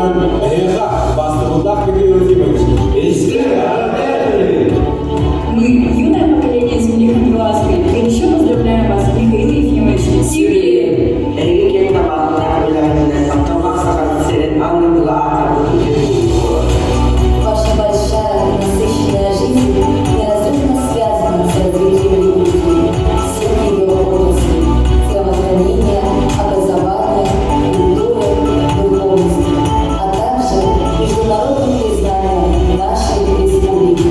Мы, юное поколение земли Хандвелаской, горячо поздравляем вас, Михаил Ефимович, с юбилеем. Ваша большая, насыщенная жизнь неразрывно связана с развитием религии, всех ее отраслей, здравоохранения, образования, культуры, духовности, а также международным признанием нашей республики.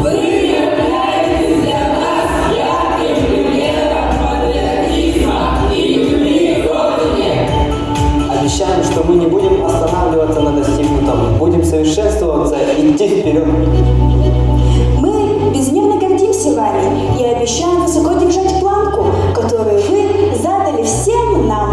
Вы являетесь для нас ярким примером патриотизма и любви к Родине. Обещаем, что мы не будем останавливаться на достигнутом, будем совершенствоваться и идти вперед. Мы безмерно гордимся вами и обещаем высоко держать планку, которую вы задали всем нам.